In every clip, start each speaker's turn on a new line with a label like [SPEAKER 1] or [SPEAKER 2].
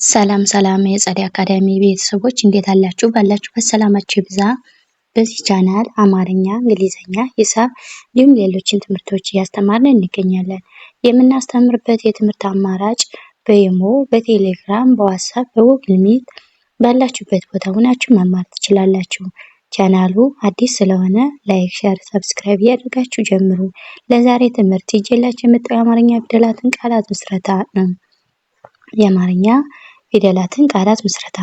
[SPEAKER 1] ሰላም ሰላም የጸደይ አካዳሚ ቤተሰቦች እንዴት አላችሁ? ባላችሁበት ሰላማችሁ ይብዛ። በዚህ ቻናል አማርኛ፣ እንግሊዘኛ፣ ሂሳብ እንዲሁም ሌሎችን ትምህርቶች እያስተማርን እንገኛለን። የምናስተምርበት የትምህርት አማራጭ በኢሞ፣ በቴሌግራም፣ በዋትስአፕ፣ በጉግል ሚት ባላችሁበት ቦታ ሆናችሁ መማር ትችላላችሁ። ቻናሉ አዲስ ስለሆነ ላይክ፣ ሼር፣ ሰብስክራይብ እያደረጋችሁ ጀምሩ። ለዛሬ ትምህርት ይዤላችሁ የመጣው የአማርኛ ፊደላትን ቃላት ምስረታ ነው። የአማርኛ ፊደላትን ቃላት ምስረታ።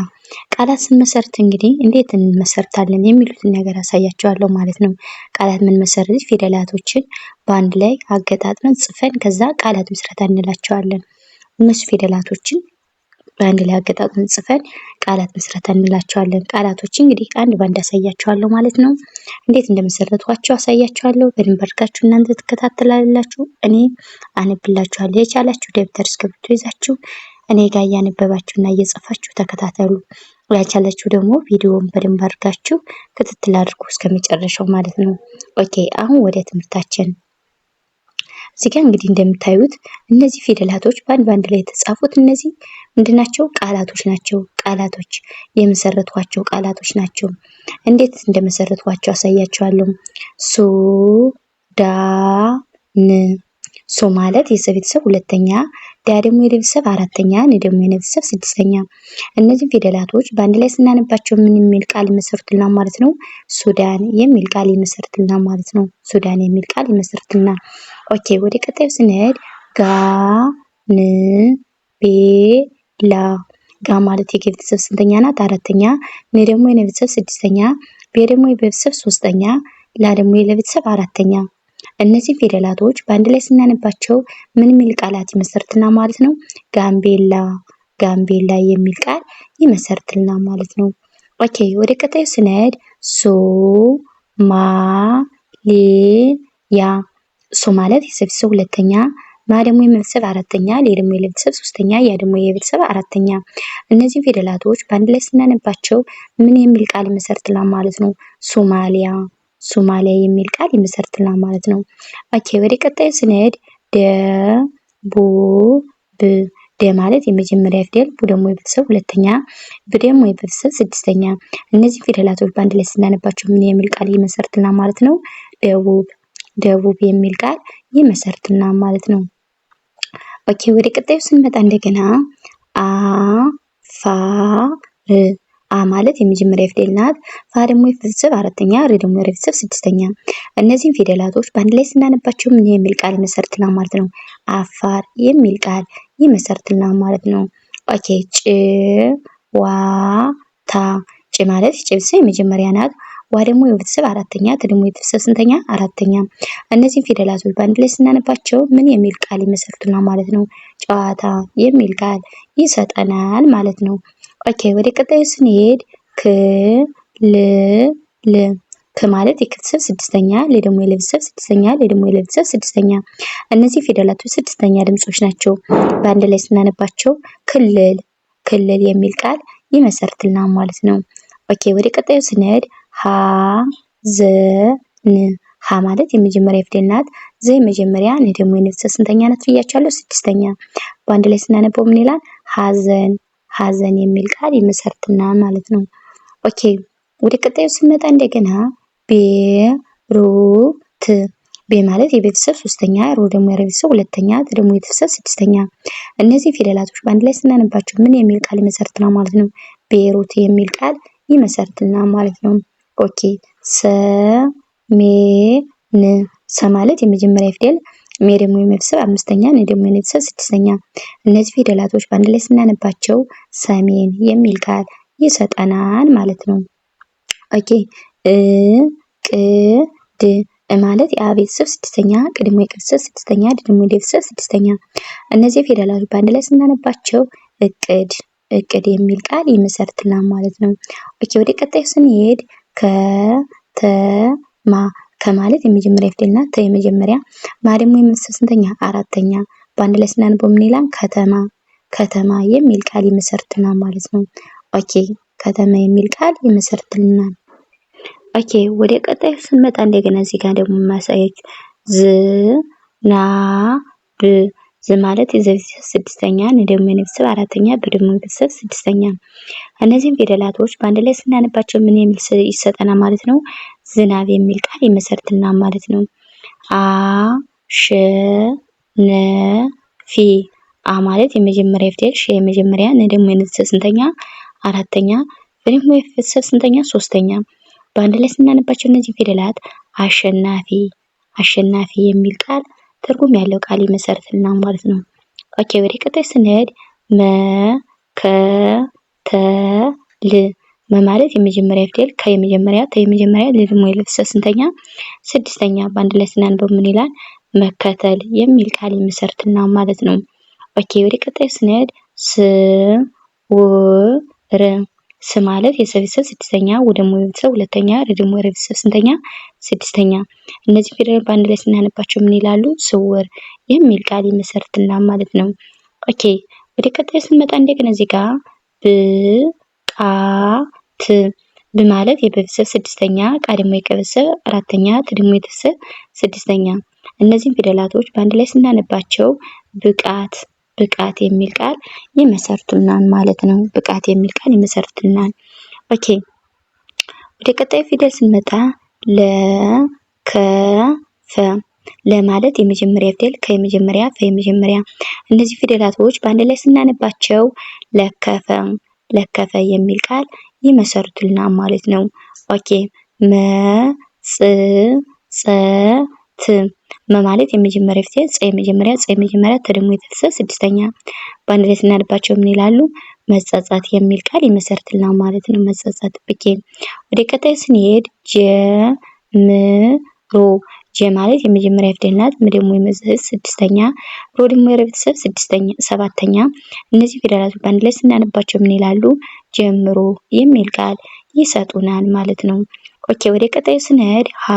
[SPEAKER 1] ቃላት ስንመሰርት እንግዲህ እንዴት እንመሰርታለን የሚሉትን ነገር አሳያችኋለሁ ማለት ነው። ቃላት የምንመሰርት ፊደላቶችን በአንድ ላይ አገጣጥመን ጽፈን ከዛ ቃላት ምስረታ እንላቸዋለን። እነሱ ፊደላቶችን በአንድ ላይ አገጣጥመን ጽፈን ቃላት ምስረታ እንላቸዋለን። ቃላቶችን እንግዲህ አንድ ባንድ አሳያችኋለሁ ማለት ነው። እንዴት እንደመሰረቷቸው አሳያችኋለሁ። በደንብ አድርጋችሁ እናንተ ትከታተላላችሁ፣ እኔ አነብላችኋለሁ። የቻላችሁ ደብተር እስክሪብቶ ይዛችሁ እኔ ጋር እያነበባችሁና እየጻፋችሁ ተከታተሉ። ያልቻላችሁ ደግሞ ቪዲዮውን በደንብ አድርጋችሁ ክትትል አድርጉ እስከመጨረሻው ማለት ነው። ኦኬ አሁን ወደ ትምህርታችን። እዚህ ጋር እንግዲህ እንደምታዩት እነዚህ ፊደላቶች በአንድ ላይ የተጻፉት እነዚህ ምንድናቸው? ቃላቶች ናቸው። ቃላቶች የመሰረቷቸው ቃላቶች ናቸው። እንዴት እንደመሰረቷቸው አሳያችኋለሁ። ሱ ዳ ን ሶ ማለት የሰ ቤተሰብ ሁለተኛ፣ ዳ ደግሞ የደ ቤተሰብ አራተኛ፣ ን ደግሞ የነ ቤተሰብ ስድስተኛ። እነዚህ ፊደላቶች በአንድ ላይ ስናነባቸው ምን የሚል ቃል ይመሰርቱልናል ማለት ነው? ሱዳን የሚል ቃል ይመሰርቱልናል ማለት ነው። ሱዳን የሚል ቃል ይመሰርቱልናል። ኦኬ ወደ ቀጣዩ ስንሄድ ጋ ን ቤ ላ። ጋ ማለት የገ ቤተሰብ ስንተኛ ናት? አራተኛ። ን ደግሞ የነ ቤተሰብ ስድስተኛ፣ ቤ ደግሞ የበ ቤተሰብ ሶስተኛ፣ ላ ደግሞ የለ ቤተሰብ አራተኛ። እነዚህ ፊደላቶች በአንድ ላይ ስናነባቸው ምን የሚል ቃላት ይመሰርቱልናል ማለት ነው? ጋምቤላ፣ ጋምቤላ የሚል ቃል ይመሰርቱልናል ማለት ነው። ኦኬ ወደ ቀጣዩ ስንሄድ ሶ ማ ሌ ያ። ሶ ማለት የሰ ቤተሰብ ሁለተኛ፣ ማ ደግሞ የመ ቤተሰብ አራተኛ፣ ሌ ደግሞ የለ ቤተሰብ ሶስተኛ፣ ያ ደግሞ የየ ቤተሰብ አራተኛ። እነዚህ ፊደላቶች በአንድ ላይ ስናነባቸው ምን የሚል ቃል ይመሰርቱልናል ማለት ነው? ሶማሊያ፣ ሶማሊያ የሚል ቃል ይመሰርቱልናል ማለት ነው። ኦኬ ወደ ቀጣዩ ስንሄድ ደ ቡ ብ። ደ ማለት የመጀመሪያ ፊደል፣ ቡ ደግሞ የቤተሰብ ሁለተኛ፣ ብ ደግሞ የቤተሰብ ስድስተኛ። እነዚህ ፊደላቶች በአንድ ላይ ስናነባቸው ምን የሚል ቃል ይመሰርቱልናል ማለት ነው? ደቡብ፣ ደቡብ የሚል ቃል ይመሰርቱልናል ማለት ነው። ኦኬ ወደ ቀጣዩ ስንመጣ እንደገና አ ፋ ር። አ ማለት የመጀመሪያ ፊደል ናት። ፋ ደግሞ የቤተሰብ አራተኛ፣ ር ደግሞ የቤተሰብ ስድስተኛ። እነዚህን ፊደላቶች በአንድ ላይ ስናነባቸው ምን የሚል ቃል ይመሰርቱልናል ማለት ነው? አፋር የሚል ቃል ይመሰርቱልናል ማለት ነው። ኦኬ ጭ ዋ ታ። ጭ ማለት የጨ ቤተሰብ የመጀመሪያ ናት። ዋ ደግሞ የቤተሰብ አራተኛ፣ ት ደግሞ የቤተሰብ ስንተኛ? አራተኛ። እነዚህን ፊደላቶች በአንድ ላይ ስናነባቸው ምን የሚል ቃል ይመሰርቱልናል ማለት ነው? ጨዋታ የሚል ቃል ይሰጠናል ማለት ነው። ኦኬ ወደ ቀጣዩ ስንሄድ ክ ል ል። ክ ማለት የከ ቤተሰብ ስድስተኛ፣ ል ደግሞ የለ ቤተሰብ ስድስተኛ፣ ል ደግሞ የለ ቤተሰብ ስድስተኛ። እነዚህ ፊደላቶች ስድስተኛ ድምጾች ናቸው። በአንድ ላይ ስናነባቸው ክልል፣ ክልል የሚል ቃል ይመሰርቱልናል ማለት ነው። ኦኬ ወደ ቀጣዩ ስንሄድ ሀ ዘ ን። ሀ ማለት የመጀመሪያ ፊደል ናት። ዘ የመጀመሪያ፣ ን ደግሞ የነ ቤተሰብ ስንተኛ ናት ብያቸዋለሁ? ስድስተኛ። በአንድ ላይ ስናነበው ምን ይላል? ሀዘን፣ ሀዘን የሚል ቃል ይመሰርቱልናል ማለት ነው። ኦኬ ወደ ቀጣዩ ስንመጣ እንደገና ቤ ሩ ት። ቤ ማለት የቤተሰብ ሶስተኛ፣ ሩ ደግሞ የቤተሰብ ሁለተኛ፣ ት ደግሞ የቤተሰብ ስድስተኛ። እነዚህ ፊደላቶች በአንድ ላይ ስናነባቸው ምን የሚል ቃል ይመሰርቱልናል ማለት ነው? ቤሩት የሚል ቃል ይመሰርቱልናል ማለት ነው። ኦኬ ሰ ሜ ን። ሰ ማለት የመጀመሪያ ፊደል፣ ሜ ደግሞ የቤተሰብ አምስተኛ፣ ን ደግሞ የቤተሰብ ስድስተኛ። እነዚህ ፊደላቶች በአንድ ላይ ስናነባቸው ሰሜን የሚል ቃል ይሰጠናል ማለት ነው። ኦኬ እ ቅ ድ። እ ማለት የአ ቤተሰብ ስድስተኛ፣ ቅ ደግሞ የቀ ቤተሰብ ስድስተኛ፣ ድ ደግሞ የደ ቤተሰብ ስድስተኛ። እነዚህ ፊደላቶች በአንድ ላይ ስናነባቸው እቅድ፣ እቅድ የሚል ቃል ይመሰርቱልናል ማለት ነው። ኦኬ ወደ ቀጣዩ ስንሄድ ከተማ። ከማለት የመጀመሪያ ፊደል ናት። ተ የመጀመሪያ፣ ማ ደግሞ የቤተሰብ ስንተኛ? አራተኛ። በአንድ ላይ ስናነበው ምን ይላል? ከተማ፣ ከተማ የሚል ቃል ይመሰርቱልናል ማለት ነው። ኦኬ ከተማ የሚል ቃል ይመሰርቱልናል። ኦኬ ወደ ቀጣዩ ስንመጣ እንደገና እዚህ ጋር ደግሞ ማሳያችሁ ዝ ና ብ። ዝ ማለት የዘ ቤተሰብ ስድስተኛ፣ ን ደግሞ የነቤተሰብ አራተኛ፣ ብ ደግሞ የቤተሰብ ስድስተኛ። እነዚህም ፊደላቶች በአንድ ላይ ስናነባቸው ምን የሚል ይሰጠናል ማለት ነው? ዝናብ የሚል ቃል ይመሰርትልናል ማለት ነው። አ ሸ ነ ፊ። አ ማለት የመጀመሪያ ፊደል፣ ሸ የመጀመሪያ፣ ነ ደግሞ የቤተሰብ ስንተኛ? አራተኛ፣ ፍ ደግሞ የቤተሰብ ስንተኛ? ሶስተኛ። በአንድ ላይ ስናነባቸው እነዚህ ፊደላት አሸናፊ፣ አሸናፊ የሚል ቃል ትርጉም ያለው ቃል ይመሰርትልናል ማለት ነው። ኦኬ ወደ ቀጣይ ስንሄድ መ ከ ተ ል። መ ማለት የመጀመሪያ ፊደል፣ ከ የመጀመሪያ፣ ተ የመጀመሪያ፣ ል ደግሞ የቤተሰብ ስንተኛ? ስድስተኛ። በአንድ ላይ ስናነበው ምን ይላል? መከተል የሚል ቃል ይመሰርትልናል ማለት ነው። ኦኬ ወደ ቀጣይ ስንሄድ ስ ው ር። ስ ማለት የሰ ቤተሰብ ስድስተኛ፣ ወ ደግሞ የቤተሰብ ሁለተኛ፣ ር ደግሞ የቤተሰብ ስንተኛ? ስድስተኛ። እነዚህ ፊደላት በአንድ ላይ ስናነባቸው ምን ይላሉ? ስውር የሚል ቃል ይመሰርትልናል ማለት ነው። ኦኬ ወደ ቀጣይ ስንመጣ እንደገና እዚህ ጋር ብ ቃ ት። ብ ማለት የበቤተሰብ ስድስተኛ፣ ቃ ደግሞ የቀቤተሰብ አራተኛ፣ ት ደግሞ የቤተሰብ ስድስተኛ። እነዚህን ፊደላቶች በአንድ ላይ ስናነባቸው ብቃት፣ ብቃት የሚል ቃል ይመሰርቱልናል ማለት ነው። ብቃት የሚል ቃል ይመሰርቱልናል። ኦኬ ወደ ቀጣይ ፊደል ስንመጣ ለ ከ ፈ። ለ ማለት የመጀመሪያ ፊደል፣ ከ የመጀመሪያ፣ ፈ የመጀመሪያ። እነዚህ ፊደላቶች በአንድ ላይ ስናነባቸው ለከፈ፣ ለከፈ የሚል ቃል ይመሰርቱልናል ማለት ነው። ኦኬ መ ጽ ጸ ት። መ ማለት የመጀመሪያ ፊደል፣ ጸ የመጀመሪያ፣ ጸ የመጀመሪያ፣ ተ ደግሞ የቤተሰብ ስድስተኛ። በአንድ ላይ ስናነባቸው ምን ይላሉ? መጸጸት የሚል ቃል ይመሰርትልናል ማለት ነው። መጸጸት። ኦኬ ወደ ቀጣይ ስንሄድ ጀ ም ሮ። ጀ ማለት የመጀመሪያ ፊደል ናት። ም ደግሞ የቤተሰብ ስድስተኛ፣ ሮ ደግሞ የቤተሰብ ስድስተኛ ሰባተኛ። እነዚህ ፊደላት በአንድ ላይ ስናነባቸው ምን ይላሉ? ጀምሮ የሚል ቃል ይሰጡናል ማለት ነው። ኦኬ ወደ ቀጣዩ ስንሄድ ሀ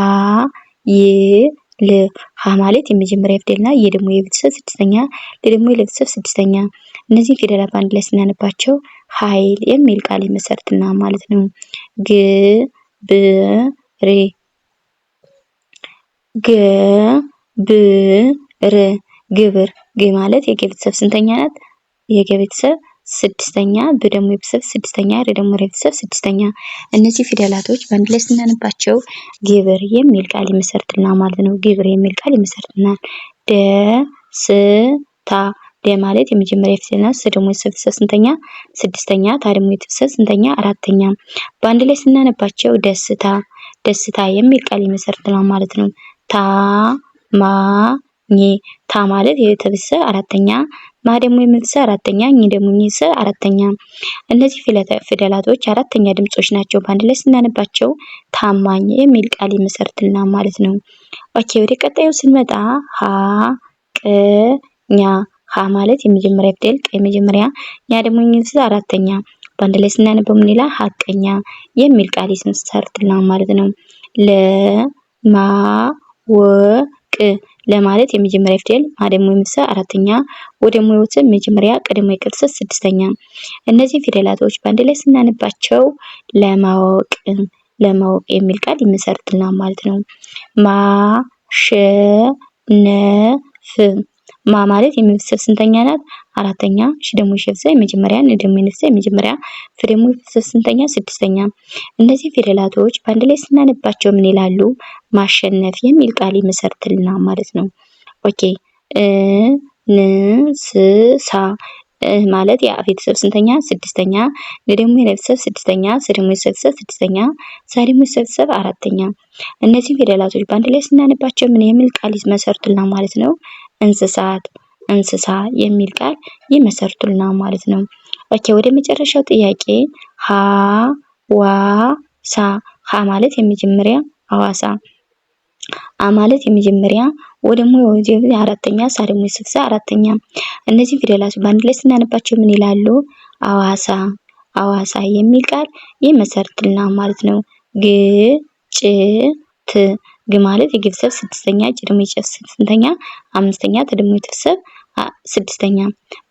[SPEAKER 1] ይ ል። ሀ ማለት የመጀመሪያ ፊደል ናት። የ ደግሞ የቤተሰብ ስድስተኛ፣ ል ደግሞ የቤተሰብ ስድስተኛ። እነዚህ ፊደላት በአንድ ላይ ስናነባቸው ኃይል የሚል ቃል ይመሰርትልናል ማለት ነው። ግ ብ ሬ። ገ ብ ር ግብር። ግ ማለት የገ ቤተሰብ ስንተኛ ናት? የገ ቤተሰብ ስድስተኛ፣ ብ ደግሞ የቤተሰብ ስድስተኛ፣ ር ደግሞ የቤተሰብ ስድስተኛ። እነዚህ ፊደላቶች በአንድ ላይ ስናነባቸው ግብር የሚል ቃል ይመሰርትልናል ማለት ነው። ግብር የሚል ቃል ይመሰርትልናል። ደ ስ ታ። ደ ማለት የመጀመሪያ ፊደል ናት። ስ ደግሞ የቤተሰብ ስንተኛ? ስድስተኛ፣ ታ ደግሞ የቤተሰብ ስንተኛ? አራተኛ። በአንድ ላይ ስናነባቸው ደስታ፣ ደስታ የሚል ቃል ይመሰርትልናል ማለት ነው። ታ ማ ኝ። ታ ማለት የቤተሰብ አራተኛ፣ ማ ደግሞ የቤተሰብ አራተኛ፣ ኝ ደግሞ የቤተሰብ አራተኛ። እነዚህ ፊደላቶች አራተኛ ድምጾች ናቸው። በአንድ ላይ ስናነባቸው ታማኝ የሚል ቃል ይመሰርትልናል ማለት ነው። ኦኬ ወደ ቀጣዩ ስንመጣ ሀ ቅ ኛ። ሀ ማለት የመጀመሪያ ፊደል፣ ቀ የመጀመሪያ፣ ኛ ደግሞ የቤተሰብ አራተኛ። በአንድ ላይ ስናነበው ምን ይላል? ሀቀኛ የሚል ቃል ይመሰርትልናል ማለት ነው። ለ ማ ወ ቅ። ለማለት የመጀመሪያ ፊደል፣ ማ ደግሞ የቤተሰብ አራተኛ፣ ወ ደግሞ የቤተሰብ መጀመሪያ፣ ቅ ደግሞ የቤተሰብ ስድስተኛ። እነዚህ ፊደላቶች በአንድ ላይ ስናነባቸው ለማወቅ፣ ለማወቅ የሚል ቃል ይመሰርትልናል ማለት ነው። ማ ሸ ነ ፍ። ማ ማለት የቤተሰብ ስንተኛ ናት? አራተኛ። ሽ ደግሞ የቤተሰብ የመጀመሪያ፣ ን ደግሞ የቤተሰብ የመጀመሪያ፣ ፍ ደግሞ የቤተሰብ ስንተኛ? ስድስተኛ። እነዚህ ፊደላቶች በአንድ ላይ ስናነባቸው ምን ይላሉ? ማሸነፍ የሚል ቃል ይመሰርትልናል ማለት ነው። ኦኬ ን ስ ሳ። ማለት የአ ቤተሰብ ስንተኛ? ስድስተኛ። ን ደግሞ የቤተሰብ ስድስተኛ፣ ስ ደግሞ የቤተሰብ ስድስተኛ፣ ሳ ደግሞ የቤተሰብ አራተኛ። እነዚህ ፊደላቶች በአንድ ላይ ስናነባቸው ምን የሚል ቃል ይመሰርቱልናል ማለት ነው? እንስሳት፣ እንስሳ የሚል ቃል ይመሰርቱልናል ማለት ነው። ኦኬ ወደ መጨረሻው ጥያቄ ሀ ዋ ሳ። ሀ ማለት የመጀመሪያ ሐዋሳ፣ አ ማለት የመጀመሪያ፣ ወ ደግሞ አራተኛ፣ ሳ ደግሞ የቤተሰብ አራተኛ። እነዚህ ፊደላት በአንድ ላይ ስናነባቸው ምን ይላሉ? አዋሳ፣ አዋሳ የሚል ቃል ይመሰርትልናል ማለት ነው። ግ ጭ ት። ግ ማለት የቤተሰብ ስድስተኛ፣ ጭ ደግሞ የቤተሰብ ስንተኛ? አምስተኛ፣ ት ደግሞ የቤተሰብ ስድስተኛ።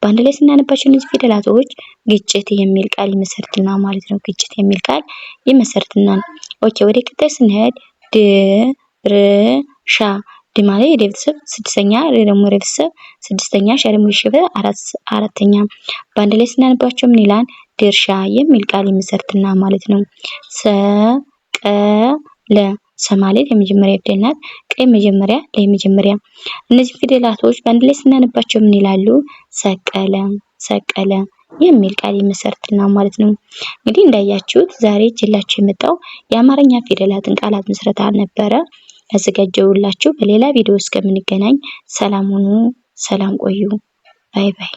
[SPEAKER 1] በአንድ ላይ ስናነባቸው እነዚህ ፊደላቶች ግጭት የሚል ቃል ይመሰርትልናል ማለት ነው። ግጭት የሚል ቃል ይመሰርትልናል። ኦኬ ወደ ቀጣይ ስንሄድ ድ ር ሻ። ድ ማለት የደ ቤተሰብ ስድስተኛ፣ ረ ደግሞ ረ ቤተሰብ ስድስተኛ፣ ሻ ደግሞ የሸ አራተኛ። በአንድ ላይ ስናነባቸው ምን ይላል? ድርሻ የሚል ቃል ይመሰርትና ማለት ነው። ሰቀለ ሰ ማለት የመጀመሪያ ፊደል ናት። ቀ መጀመሪያ፣ ላይ መጀመሪያ። እነዚህ ፊደላቶች በአንድ ላይ ስናነባቸው ምን ይላሉ? ሰቀለ ሰቀለ የሚል ቃል ይመሰርትና ማለት ነው። እንግዲህ እንዳያችሁት ዛሬ ይዤላችሁ የመጣው የአማርኛ ፊደላትን ቃላት ምስረታ ነበረ ያዘጋጀሁላችሁ። በሌላ ቪዲዮ እስከምንገናኝ ሰላም ሁኑ፣ ሰላም ቆዩ። ባይ ባይ።